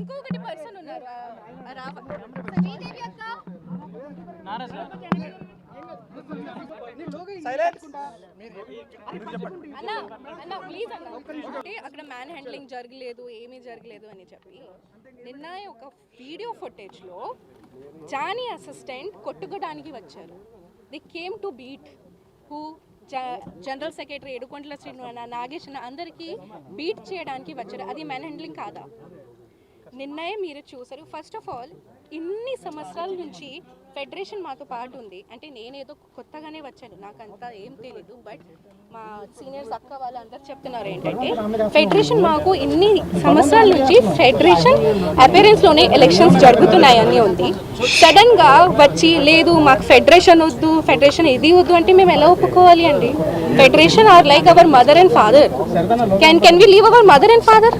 ఇంకొకటి పర్సన్ ఉన్నారు శ్రీదేవి అక్క అన్న ప్లీజ్ అన్న అంటే అక్కడ మ్యాన్ హ్యాండ్లింగ్ జరగలేదు ఏమీ జరగలేదు అని చెప్పి నిన్న ఒక వీడియో ఫుటేజ్లో జానీ అసిస్టెంట్ కొట్టుకోవడానికి వచ్చారు. They came to beat who general secretary ఏడుకొండల శ్రీను నాగేష్ అందరికీ బీట్ చేయడానికి వచ్చారు. అది మ్యాన్ హ్యాండ్లింగ్ కాదా? నిన్ననే మీరు చూసారు. ఫస్ట్ ఆఫ్ ఆల్ ఇన్ని సంవత్సరాల నుంచి ఫెడరేషన్ మాతో పాటు ఉంది. అంటే నేనేదో కొత్తగానే వచ్చాను, నాకు అంతా ఏం తెలియదు. బట్ మా సీనియర్స్ అక్క వాళ్ళందరూ చెప్తున్నారు ఏంటంటే ఫెడరేషన్ మాకు ఇన్ని సంవత్సరాల నుంచి ఫెడరేషన్ అపీరెన్స్లోనే ఎలక్షన్స్ జరుగుతున్నాయని ఉంది. సడన్గా వచ్చి లేదు మాకు ఫెడరేషన్ వద్దు, ఫెడరేషన్ ఇది వద్దు అంటే మేము ఎలా ఒప్పుకోవాలి అండి? Federation are like our mother and father. Can we leave our mother and father?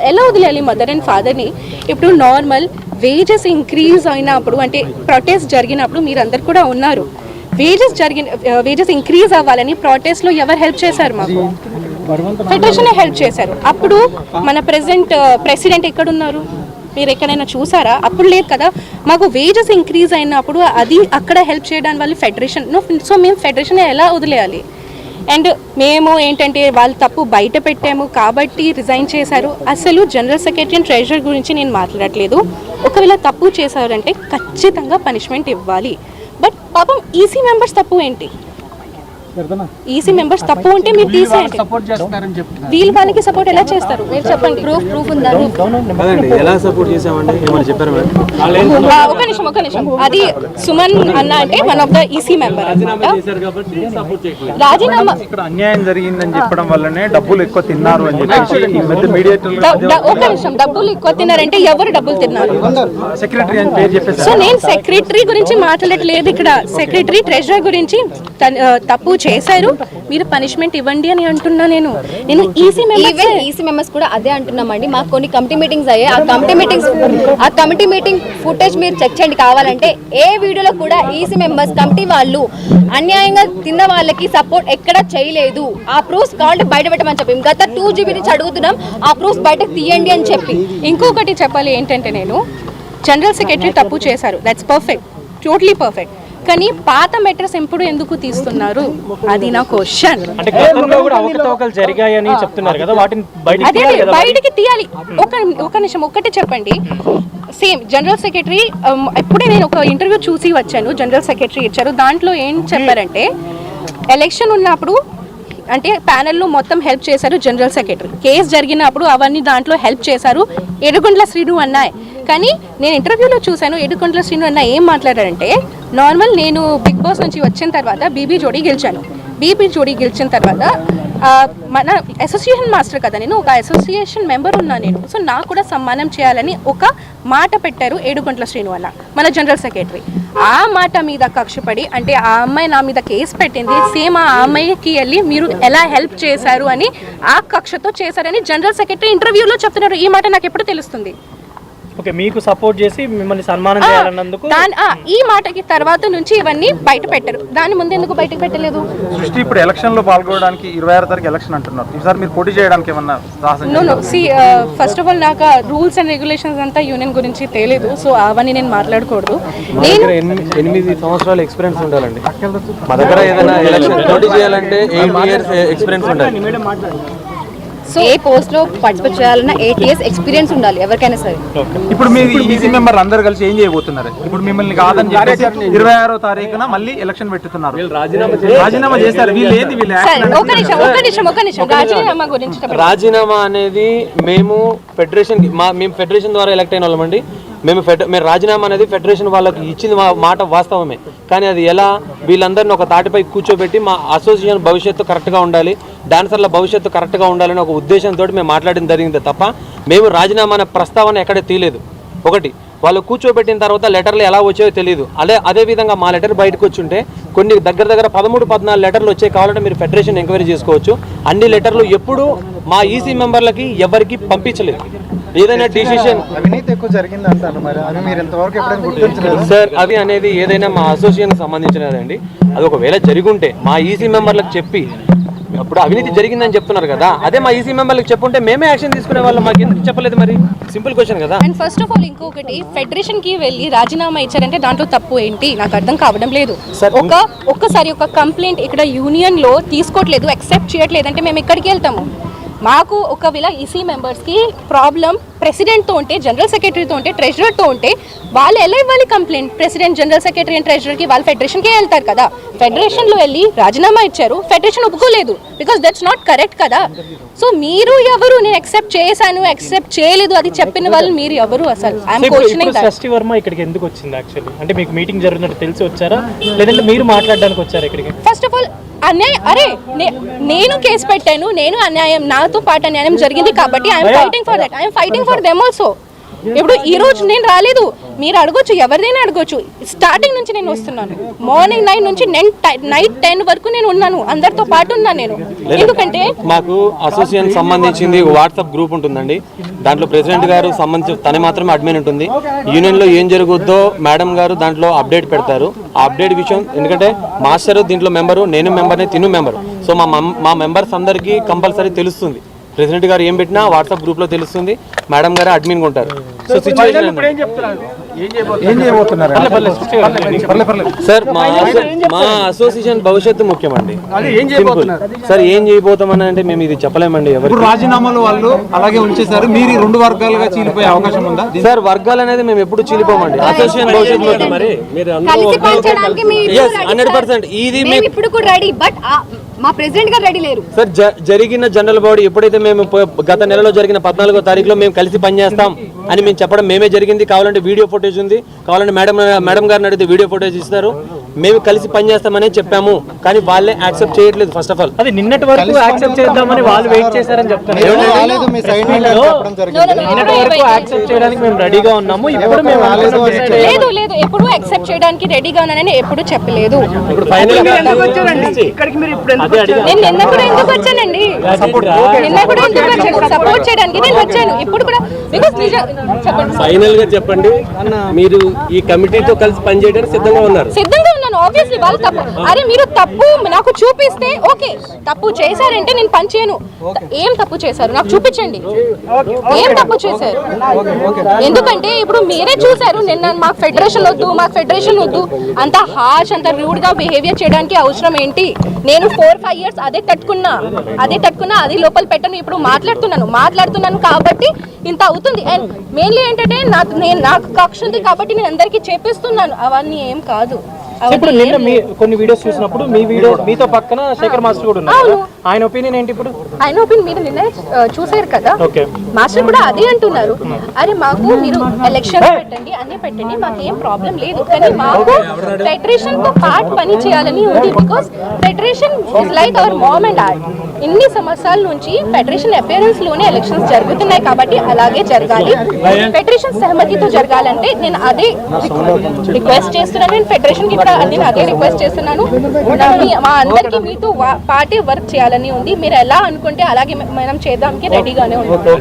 ఎలా వదిలేయాలి మదర్ అండ్ ఫాదర్ని? ఇప్పుడు నార్మల్ వేజెస్ ఇంక్రీజ్ అయినప్పుడు అంటే ప్రొటెస్ట్ జరిగినప్పుడు మీరందరు కూడా ఉన్నారు. వేజెస్ ఇంక్రీజ్ అవ్వాలని ప్రొటెస్ట్లో ఎవరు హెల్ప్ చేశారు? మాకు ఫెడరేషనే హెల్ప్ చేశారు. అప్పుడు మన ప్రెసిడెంట్ ఎక్కడున్నారు? మీరు ఎక్కడైనా చూసారా? అప్పుడు లేదు కదా. మాకు వేజెస్ ఇంక్రీజ్ అయినప్పుడు అది అక్కడ హెల్ప్ చేయడానికి వాళ్ళు ఫెడరేషన్. సో మేము ఫెడరేషన్ ఎలా వదిలేయాలి? అండ్ మేము ఏంటంటే వాళ్ళు తప్పు బయట పెట్టాము కాబట్టి రిజైన్ చేశారు. అసలు జనరల్ సెక్రటరీ అండ్ ట్రెజరర్ గురించి నేను మాట్లాడట్లేదు. ఒకవేళ తప్పు చేశారంటే ఖచ్చితంగా పనిష్మెంట్ ఇవ్వాలి. బట్ పాపం ఈసీ మెంబర్స్ తప్పు ఏంటి? ఈసీ మెంబర్స్ తప్పు ఉంటే మీరు తీసేయండి. వీళ్ళు వాళ్ళకి సపోర్ట్ ఎలా చేస్తారు మీరు చెప్పండి? ప్రూఫ్ ఉందా? ఒక నిమిషం అది సుమన్ అన్న అంటే one of the EC member రాజీనామా అన్యాయం జరిగిందని చెప్పడం వల్లనే డబ్బులు ఎక్కువ తిన్నారు అని ఒక నిమిషం డబ్బులు ఎక్కువ తిన్నారంటే ఎవరు డబ్బులు తిన్నారు? సెక్రటరీ అని పేరు చెప్పేసి. సో నేను సెక్రటరీ గురించి మాట్లాడట్లేదు ఇక్కడ. సెక్రటరీ ట్రెజరర్ గురించి తప్పు చేశారు, మీరు పనిష్మెంట్ ఇవ్వండి అని అంటున్నా నేను. ఈసీ మెంబర్స్ కూడా అదే అంటున్నామండి. మాకు కొన్ని కమిటీ మీటింగ్స్ అయ్యాయి. ఆ కమిటీ మీటింగ్ ఫుటేజ్ మీరు చెక్ చేయండి కావాలంటే. ఏ వీడియోలో కూడా ఈసీ మెంబర్స్ కమిటీ వాళ్ళు అన్యాయంగా తిన్న వాళ్ళకి సపోర్ట్ ఎక్కడ చేయలేదు. ఆ ప్రూఫ్స్ కావాలంటే బయట పెట్టమని చెప్పి గత 2 GB నుంచి అడుగుతున్నాం. ఆ ప్రూఫ్స్ బయటకు తీయండి అని చెప్పి. ఇంకొకటి చెప్పాలి ఏంటంటే నేను జనరల్ సెక్రటరీ తప్పు చేశారు, దట్స్ పర్ఫెక్ట్, టోటలీ పర్ఫెక్ట్. కానీ పాత మెటర్స్ ఎప్పుడు ఎందుకు తీస్తున్నారు? అది నా క్వశ్చన్. బయటికి తీయాలి. ఒక నిమిషం ఒక్కటి చెప్పండి. సేమ్ జనరల్ సెక్రటరీ ఎప్పుడే నేను ఒక ఇంటర్వ్యూ చూసి వచ్చాను, జనరల్ సెక్రటరీ ఇచ్చారు. దాంట్లో ఏం చెప్పారంటే ఎలక్షన్ ఉన్నప్పుడు అంటే ప్యానెల్లో మొత్తం హెల్ప్ చేశారు జనరల్ సెక్రటరీ. కేసు జరిగినప్పుడు అవన్నీ దాంట్లో హెల్ప్ చేశారు ఏడుకొండల శ్రీను అన్నాయ్. కానీ నేను ఇంటర్వ్యూలో చూశాను ఏడుకొండల శ్రీను అన్న ఏం మాట్లాడారంటే నార్మల్ నేను బిగ్ బాస్ నుంచి వచ్చిన తర్వాత బీబీ జోడీ గెలిచిన తర్వాత మన అసోసియేషన్ మాస్టర్ కదా నేను, ఒక అసోసియేషన్ మెంబర్ ఉన్నా నేను. సో నాకు కూడా సన్మానం చేయాలని ఒక మాట పెట్టారు ఏడుకొండల శ్రీను అన్న మన జనరల్ సెక్రటరీ. ఆ మాట మీద కక్షపడి అంటే ఆ అమ్మాయి నా మీద కేసు పెట్టింది, సేమ్ ఆ అమ్మాయికి వెళ్ళి మీరు ఎలా హెల్ప్ చేశారు అని ఆ కక్షతో చేశారని జనరల్ సెక్రటరీ ఇంటర్వ్యూలో చెప్తున్నారు. ఈ మాట నాకు ఎప్పుడు తెలుస్తుంది? ఓకే, మీకు సపోర్ట్ చేసి మిమ్మల్ని సన్మానం చేయాలన్నందుకు ఈ మాటకి తర్వాత నుంచి ఇవన్నీ బయట పెట్టారు. దాని ముందు ఎందుకు బయటకు పెట్టలేదు? సృష్టి ఇప్పుడు ఎలక్షన్ లో పాల్గొనడానికి 26 తారీఖు ఎలక్షన్ అంటున్నారు. ఈసారి మీరు పోటీ చేయడానికి ఏమన్నా? ఫస్ట్ ఆఫ్ ఆల్ నాకు రూల్స్ అండ్ రెగ్యులేషన్స్ అంతా యూనియన్ గురించి తెలియదు. సో అవన్నీ నేను మాట్లాడకూడదు. నేను 8 సంవత్సరాల ఎక్స్పీరియన్స్ ఉండాలండి మా దగ్గర. ఏదైనా ఎలక్షన్ పోటీ చేయాలంటే 8 years ఎక్స్పీరియన్స్ ఉండాలి. సో ఏ పోస్ట్ లో పార్టిసిపేట్ చేయాలన్నా 8 years ఎక్స్పీరియన్స్ ఉండాలి ఎవరికైనా సరే. ఇప్పుడు మీరు ఈసీ మెంబర్ అందరు కలిసి ఏం చేయబోతున్నారు? ఇప్పుడు మిమ్మల్ని కాదని చెప్పేసి 26వ తారీఖున మళ్ళీ ఎలక్షన్ పెట్టుతున్నారు. రాజీనామా చేస్తారు. రాజీనామా గురించి రాజీనామా అనేది మేము ఫెడరేషన్ ద్వారా ఎలక్ట్ అయిన వాళ్ళమండి. మేము రాజీనామా అనేది ఫెడరేషన్ వాళ్ళకి ఇచ్చింది మాట వాస్తవమే. కానీ అది ఎలా వీళ్ళందరినీ ఒక తాటిపై కూర్చోబెట్టి మా అసోసియేషన్ భవిష్యత్తు కరెక్ట్గా ఉండాలి, డాన్సర్ల భవిష్యత్తు కరెక్ట్గా ఉండాలని ఒక ఉద్దేశంతో మేము మాట్లాడడం జరిగింది తప్ప మేము రాజీనామా అనే ప్రస్తావన ఎక్కడ తీయలేదు. ఒకటి వాళ్ళు కూర్చోబెట్టిన తర్వాత లెటర్లు ఎలా వచ్చాయో తెలియదు. అదేవిధంగా మా లెటర్ బయటకు వచ్చి ఉంటే కొన్ని దగ్గర 13-14 లెటర్లు వచ్చాయి. కావాలంటే మీరు ఫెడరేషన్ ఎంక్వైరీ చేసుకోవచ్చు. అన్ని లెటర్లు ఎప్పుడూ మా ఈసీ మెంబర్లకి ఎవరికి పంపించలేదు. ఏదైనా డిసిషన్ అవినీతి ఎక్కువ జరిగింది అంటారు. మరి అది మీరు ఎంతవరకు ఎప్పుడైనా గుర్తించలేదు సార్? అది అనేది ఏదైనా మా అసోసియేషన్ సంబంధించినదండి. అది ఒకవేళ జరిగి ఉంటే మా ఈసీ మెంబర్లకు చెప్పి ఇప్పుడు అవినీతి జరిగిందని చెప్తున్నారు కదా, అదే మా ఈసీ మెంబర్లకు చెప్పుంటే మేమే యాక్షన్ తీసుకునే వాళ్ళం, మాకు ఎందుకు చెప్పలేదు మరి? సింపుల్ క్వశ్చన్ కదా. అండ్ ఫస్ట్ ఆఫ్ ఆల్ ఇంకొకటి, ఫెడరేషన్ కి వెళ్ళి రాజీనామా ఇచ్చారంటే దాంట్లో తప్పు ఏంటి నాకు అర్థం కావడం లేదు. ఒక్కసారి ఒక కంప్లైంట్ ఇక్కడ యూనియన్ లో తీసుకోవట్లేదు, యాక్సెప్ట్ చేయట్లేదు అంటే మేము ఎక్కడికి వెళ్తాము? మాకు ఒకవేళ ఈసీ మెంబర్స్కి ప్రాబ్లం ప్రెసిడెంట్తో ఉంటే, జనరల్ సెక్రటరీతో ఉంటే, ట్రెజరర్తో ఉంటే వాళ్ళు ఎలా ఇవ్వాలి complaint? President, general secretary and ట్రెజరర్కి వాళ్ళు ఫెడరేషన్కే వెళ్తారు కదా. ఫెడరేషన్లో వెళ్ళి రాజీనామా ఇచ్చారు, ఫెడరేషన్ ఒప్పుకోలేదు, బికాస్ దట్స్ నాట్ కరెక్ట్ కదా. సో మీరు ఎవరు? నేను యాక్సెప్ట్ చేశాను, యాక్సెప్ట్ చేయలేదు అది చెప్పిన వాళ్ళు మీరు ఎవరు అసలు? షష్ఠి వర్మ ఇక్కడికి ఎందుకు వచ్చింది యాక్చువల్లీ? అంటే మీకు మీటింగ్ జరుగుతున్నట్టు తెలిసి వచ్చారా, లేదంటే మీరు మాట్లాడడానికి వచ్చారా ఇక్కడికి? ఫస్ట్ ఆఫ్ ఆల్ అన్యాయం, అరే నేను కేసు పెట్టాను, నేను అన్యాయం, నాతో పాటు అన్యాయం జరిగింది కాబట్టి I'm fighting for that, I'm fighting for them also. ఇప్పుడు ఈ రోజు నేను రాలేదు, మీరు అడగొచ్చు, ఎవరిదైనా అడగొచ్చు. స్టార్టింగ్ నుంచి నేను వస్తున్నాను, మార్నింగ్ 9 నుంచి నైట్ 10 వరకు నేను ఉన్నాను, అందరితో పాటు ఉన్నాను నేను. ఎందుకంటే మాకు అసోసియేషన్ సంబంధించింది వాట్సాప్ గ్రూప్ ఉంటుందండి, దాంట్లో ప్రెసిడెంట్ గారు సంబంధించి తనే మాత్రమే అడ్మిన్ ఉంటుంది. యూనియన్ లో ఏం జరుగుద్దో మేడం గారు దాంట్లో అప్డేట్ పెడతారు. ఆ అప్డేట్ విషయం, ఎందుకంటే మాస్టర్ దీంట్లో మెంబరు, నేను మెంబర్ని, తిను మెంబరు, సో మా మెంబర్స్ అందరికీ కంపల్సరీ తెలుస్తుంది. ప్రెసిడెంట్ గారు ఏం పెట్టినా వాట్సాప్ గ్రూప్ లో తెలుస్తుంది, మేడం గారు అడ్మిన్ ఉంటారు. సో సిచ్యువేషన్ సార్, మా అసోసియేషన్ భవిష్యత్తు ముఖ్యమండి. సార్ ఏం చేయబోతామని అంటే మేము ఇది చెప్పలేమండి. ఎవరు రాజీనామాలు వాళ్ళు అలాగే ఉంచేసారు, మీరు 2 వర్గాలుగా చీలిపోయే అవకాశం ఉందా? సార్ వర్గాలు అనేది మేము ఎప్పుడు చీలిపోమండి. అసోసియేషన్ భవిష్యత్తు 100%. ఇది ఇప్పుడు కూడా రెడీ, బట్ మా ప్రెసిడెంట్ గారు రెడీ లేరు సార్. జరిగిన జనరల్ బాడీ ఎప్పుడైతే మేము గత నెలలో జరిగిన 14వ తారీఖులో మేము కలిసి పనిచేస్తాం అని మేము చెప్పడం మేమే జరిగింది. కావాలంటే వీడియో ఫుటేజ్ ఉంది, కావాలంటే మేడం గారిని అడిగితే వీడియో ఫుటేజ్ ఇస్తారు. మేము కలిసి పనిచేస్తామని చెప్పాము, కానీ వాళ్ళే యాక్సెప్ట్ చేయట్లేదు. ఫస్ట్ ఆఫ్ ఆల్ అది నిన్నటి వరకు యాక్సెప్ట్ చేద్దామని వాళ్ళు వెయిట్ చేశారని చెప్తున్నారు. నిన్నటి వరకు యాక్సెప్ట్ చేయడానికి మేము రెడీగా ఉన్నాము, ఇప్పుడు మేము లేదు లేదు ఎప్పుడు యాక్సెప్ట్ చేయడానికి రెడీగా ఉన్నానని ఎప్పుడు చెప్పలేదు. ఇప్పుడు ఫైనల్ గా నేను నిన్న కూడా ఎందుకు వచ్చానండి, నిన్న కూడా ఎందుకు వచ్చాను? సపోర్ట్ చేయడానికి నేను వచ్చాను. ఇప్పుడు కూడా బికాస్ చెప్పండి, ఫైనల్ గా చెప్పండి, మీరు ఈ కమిటీతో కలిసి పనిచేయడానికి సిద్ధంగా ఉన్నారు? సిద్ధంగా ఉన్నాను. ఆబ్వియస్లీ వాళ్ళు తప్పు, అరే మీరు తప్పు నాకు చూపిస్తే ఓకే, తప్పు చేశారంటే నేను పని చేయను. ఏం తప్పు చేశారు నాకు చూపించండి, ఏం తప్పు చేశారు. ఎందుకంటే ఇప్పుడు మీరే చూసారు నిన్న, మాకు ఫెడరేషన్ వద్దు, మాకు ఫెడరేషన్ వద్దు, అంత హార్ష్, అంత రూడ్ గా బిహేవియర్ చేయడానికి అవసరం ఏంటి? నేను 4-5 years అదే తట్టుకున్నా, అదే లోపల పెట్టను. ఇప్పుడు మాట్లాడుతున్నాను కాబట్టి ఇంత అవుతుంది. అండ్ మెయిన్లీ ఏంటంటే నాకు కక్ష ఉంది కాబట్టి నేను అందరికీ చెప్పిస్తున్నాను, అవన్నీ ఏం కాదు. ఇప్పుడు నిన్న కొన్ని వీడియోస్ చూసినప్పుడు మీతో పక్కన శేఖర్ మాస్టర్ కూడా ఉన్నారు, ఆయన ఒపీనియన్ ఏంటి? ఇప్పుడు ఆయన ఒపీనియన్ మీరు నిన్న చూసారు కదా, మాస్టర్ కూడా అదే అంటున్నారు, అరే మాకు మీరు ఎలక్షన్ పెట్టండి, అన్నీ పెట్టండి, మాకు ఏం ప్రాబ్లం లేదు, కానీ మాకు ఫెడరేషన్ తో పార్ట్ పని చేయాలని ఉంది. Because federation is like our mom and dad. ఇన్ని సంవత్సరాల నుంచి ఫెడరేషన్ అపియరెన్స్ లోనే ఎలక్షన్స్ జరుగుతున్నాయి కాబట్టి అలాగే జరగాలి. ఫెడరేషన్ సహమతితో జరగాలంటే నేను అదే రిక్వెస్ట్ చేస్తున్నాను. నేను ఫెడరేషన్ కి కూడా అదే రిక్వెస్ట్ చేస్తున్నాను. మా అందరికీ మీతో పార్టీ వర్క్ చేయాలని ఉంది. మీరు ఎలా అనుకుంటే అలాగే మనం చేద్దానికి రెడీగానే ఉంటాం.